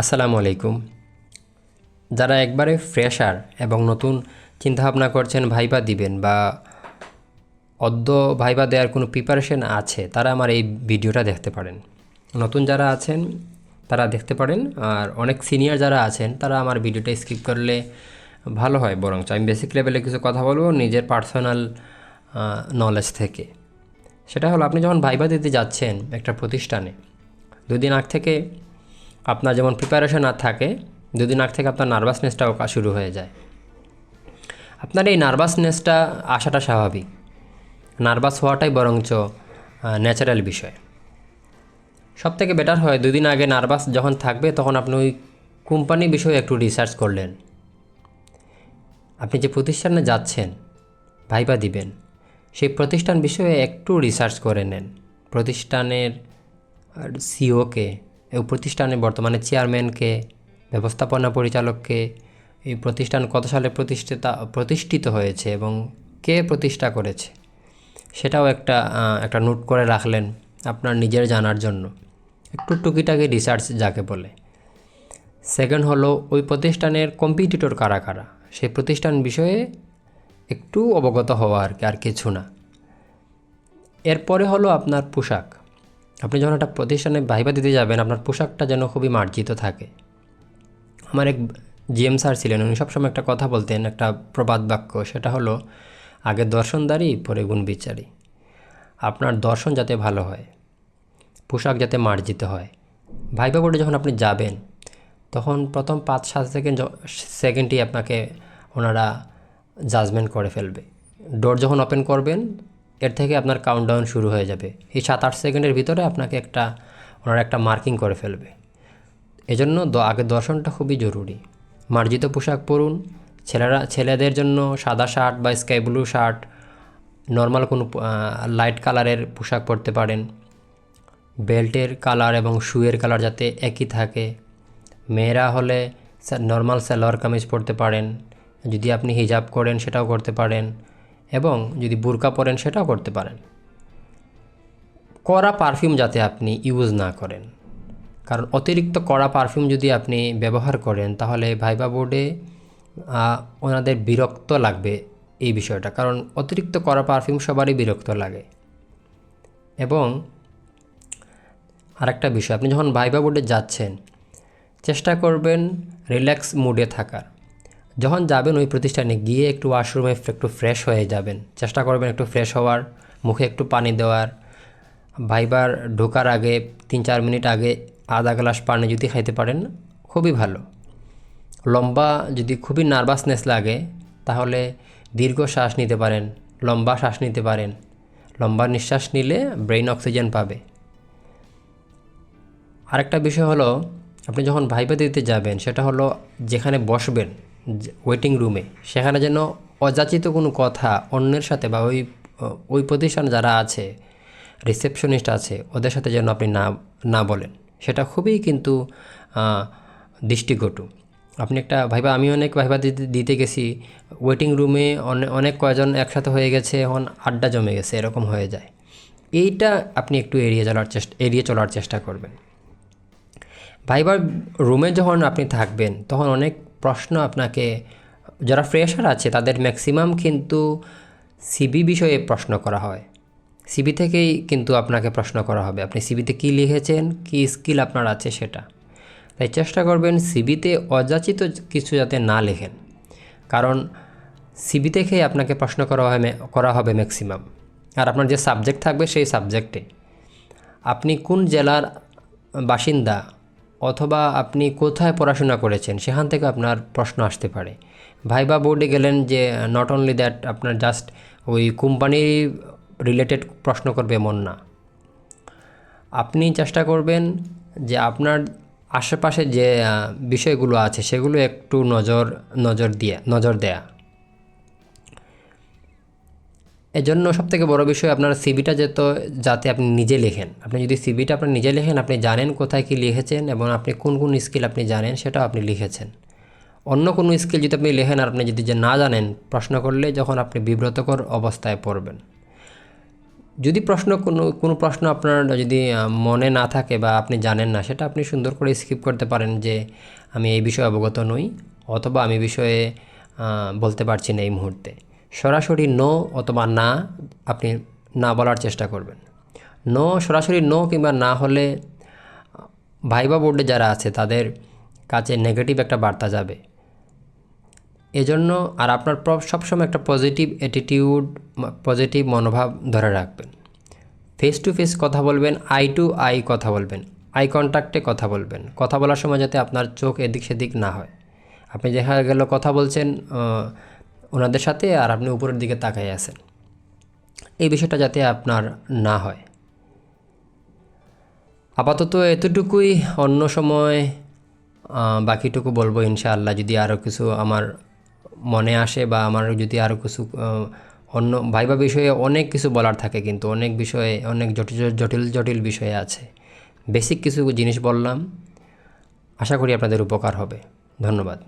আসসালামু আলাইকুম। যারা একবারে ফ্রেশার এবং নতুন চিন্তাভাবনা করছেন ভাইবা দিবেন বা অদ্য ভাইবা দেওয়ার কোনো প্রিপারেশন আছে, তারা আমার এই ভিডিওটা দেখতে পারেন। নতুন যারা আছেন তারা দেখতে পারেন, আর অনেক সিনিয়র যারা আছেন তারা আমার ভিডিওটা স্কিপ করলে ভালো হয়। বরঞ্চ আমি বেসিক লেভেলে কিছু কথা বলবো নিজের পার্সোনাল নলেজ থেকে। সেটা হলো, আপনি যখন ভাইবা দিতে যাচ্ছেন একটা প্রতিষ্ঠানে, দুদিন আগ থেকে আপনার যেমন প্রিপারেশন আর থাকে, দুদিন আগ থেকে আপনার নার্ভাসনেসটাও শুরু হয়ে যায়। আপনার এই নার্ভাসনেসটা আসাটা স্বাভাবিক, নার্ভাস হওয়াটাই বরঞ্চ ন্যাচারাল বিষয়। সবথেকে বেটার হয় দুদিন আগে নার্ভাস যখন থাকবে তখন আপনি ওই কোম্পানি বিষয়ে একটু রিসার্চ করলেন। আপনি যে প্রতিষ্ঠানে যাচ্ছেন ভাইবা দিবেন, সেই প্রতিষ্ঠান বিষয়ে একটু রিসার্চ করে নেন। প্রতিষ্ঠানের সিওকে, এই প্রতিষ্ঠানের বর্তমানে চেয়ারম্যানকে, ব্যবস্থাপনা পরিচালককে, এই প্রতিষ্ঠান কত সালে প্রতিষ্ঠিত হয়েছে এবং কে প্রতিষ্ঠা করেছে, সেটাও একটা নোট করে রাখলেন আপনার নিজের জানার জন্য। একটু টুকিটাকি রিসার্চ যাকে বলে। সেকেন্ড হলো, ওই প্রতিষ্ঠানের কম্পিটিটর কারা কারা, সেই প্রতিষ্ঠান বিষয়ে একটু অবগত হওয়া আর কিছু না। এরপরে হলো আপনার পোশাক। আপনি যখন একটা প্রতিষ্ঠানে ভাইবা দিতে যাবেন, আপনার পোশাকটা যেন খুবই মার্জিত থাকে। আমার এক জিএম স্যার ছিলেন, উনি সবসময় একটা কথা বলতেন, একটা প্রবাদ বাক্য, সেটা হলো আগে দর্শনদারি পরে গুণ বিচারি। আপনার দর্শন যাতে ভালো হয়, পোশাক যাতে মার্জিত হয়। ভাইবা বোর্ডে যখন আপনি যাবেন তখন প্রথম 5-7 সেকেন্ডই আপনাকে ওনারা জাজমেন্ট করে ফেলবে। ডোর যখন ওপেন করবেন এর থেকে আপনার কাউন্টডাউন শুরু হয়ে যাবে। এই 7-8 সেকেন্ডের ভিতরে আপনাকে ওনারা একটা মার্কিং করে ফেলবে। এজন্য আগে দর্শনটা খুবই জরুরি। মার্জিত পোশাক পরুন। ছেলেদের জন্য সাদা শার্ট বা স্কাই ব্লু শার্ট, নর্মাল কোনো লাইট কালারের পোশাক পরতে পারেন। বেল্টের কালার এবং শুয়ের কালার যাতে একই থাকে। মেয়েরা হলে নর্মাল সালোয়ার কামিজ পরতে পারেন। যদি আপনি হিজাব করেন সেটাও করতে পারেন, এবং যদি বুরকা পরেন সেটাও করতে পারেন। কড়া পারফিউম যাতে আপনি ইউজ না করেন, কারণ অতিরিক্ত কড়া পারফিউম যদি আপনি ব্যবহার করেন তাহলে ভাইবা বোর্ডে ওনাদের বিরক্ত লাগবে এই বিষয়টা, কারণ অতিরিক্ত কড়া পারফিউম সবারই বিরক্ত লাগে। এবং আরেকটা বিষয়, আপনি যখন ভাইবা বোর্ডে যাচ্ছেন চেষ্টা করবেন রিল্যাক্স মুডে থাকার। যখন যাবেন ওই প্রতিষ্ঠানে গিয়ে একটু ওয়াশরুমে একটু ফ্রেশ হয়ে যাবেন, চেষ্টা করবেন একটু ফ্রেশ হওয়ার, মুখে একটু পানি দেওয়ার। ভাইবার ঢোকার আগে 3-4 মিনিট আগে আধা গ্লাস পানি যদি খাইতে পারেন খুবই ভালো। লম্বা যদি খুবই নার্ভাসনেস লাগে তাহলে দীর্ঘ শ্বাস নিতে পারেন, লম্বা শ্বাস নিতে পারেন। লম্বা নিঃশ্বাস নিলে ব্রেইন অক্সিজেন পাবে। আরেকটা বিষয় হলো, আপনি যখন ভাইবা দিতে যাবেন সেটা হলো যেখানে বসবেন ওয়েটিং রুমে, সেখানে যেন অযাচিত কোনো কথা অন্যের সাথে বা ওই প্রতিষ্ঠানে যারা আছে, রিসেপশনিস্ট আছে, ওদের সাথে যেন আপনি না বলেন। সেটা খুবই কিন্তু দৃষ্টিকটু। আপনি আমি অনেক ভাইবা দিতে গেছি, ওয়েটিং রুমে অনেক কয়জন একসাথে হয়ে গেছে, এখন আড্ডা জমে গেছে, এরকম হয়ে যায়। এইটা আপনি একটু এড়িয়ে চলার চেষ্টা করবেন। ভাইবার রুমে যখন আপনি থাকবেন তখন অনেক প্রশ্ন আপনাকে, যারা ফ্রেশার আছে তাদের ম্যাক্সিমাম কিন্তু সিবি বিষয়ে প্রশ্ন করা হয়। সিবি থেকেই কিন্তু আপনাকে প্রশ্ন করা হবে, আপনি সিবিতে কী লিখেছেন, কী স্কিল আপনার আছে সেটা। তাই চেষ্টা করবেন সিবিতে অযাচিত কিছু যাতে না লেখেন, কারণ সিবি থেকেই আপনাকে প্রশ্ন করা হবে ম্যাক্সিমাম। আর আপনার যে সাবজেক্ট থাকবে সেই সাবজেক্টে আপনি কোন জেলার বাসিন্দা অথবা আপনি কোথায় পড়াশোনা করেছেন সেখান থেকে আপনার প্রশ্ন আসতে পারে। ভাইবা বোর্ডে গেলেন যে নট অনলি দ্যাট আপনার জাস্ট ওই কোম্পানি রিলেটেড প্রশ্ন করবে এমন না। আপনি চেষ্টা করবেন যে আপনার আশেপাশে যে বিষয়গুলো আছে সেগুলো একটু নজর দেয়া। এজন্য সবথেকে বড় বিষয় আপনার সিভিটা যাতে আপনি নিজে লেখেন। আপনি যদি সিভিটা আপনি নিজে লেখেন, আপনি জানেন কোথায় কী লিখেছেন এবং আপনি কোন স্কিল আপনি জানেন সেটাও আপনি লিখেছেন। অন্য কোনো স্কিল যদি আপনি লেখেন আর আপনি যদি না জানেন, প্রশ্ন করলে যখন আপনি বিব্রতকর অবস্থায় পড়বেন। যদি কোনো প্রশ্ন আপনার যদি মনে না থাকে বা আপনি জানেন না, সেটা আপনি সুন্দর করে স্কিপ করতে পারেন যে আমি এই বিষয়ে অবগত নই, অথবা আমি বিষয়ে বলতে পারছি না এই মুহূর্তে। সরাসরি নো অথবা না আপনি না বলার চেষ্টা করবেন। নো, সরাসরি নো কিংবা না হলে ভাইবা বোর্ডে যারা আছে তাদের কাছে নেগেটিভ একটা বার্তা যাবে। এজন্য আর আপনার সবসময় একটা পজিটিভ অ্যাটিটিউড, পজিটিভ মনোভাব ধরে রাখবেন। ফেস টু ফেস কথা বলবেন, আই টু আই কথা বলবেন, আই কন্ট্যাক্টে কথা বলবেন। কথা বলার সময় যাতে আপনার চোখ এদিক সেদিক না হয়। আপনি দেখা গেল কথা বলছেন ওনাদের সাথে আর আপনি উপরের দিকে তাকাই আছেন, এই বিষয়টা যাতে আপনার না হয়। আপাতত এতটুকুই, অন্য সময় বাকিটুকু বলবো ইনশাআল্লাহ। যদি আরও কিছু আমার মনে আসে বা আমার যদি আরও কিছু অন্য ভাইবা বিষয়ে অনেক কিছু বলার থাকে, কিন্তু অনেক বিষয়ে অনেক জটিল জটিল বিষয়ে আছে। বেসিক কিছু জিনিস বললাম, আশা করি আপনাদের উপকার হবে। ধন্যবাদ।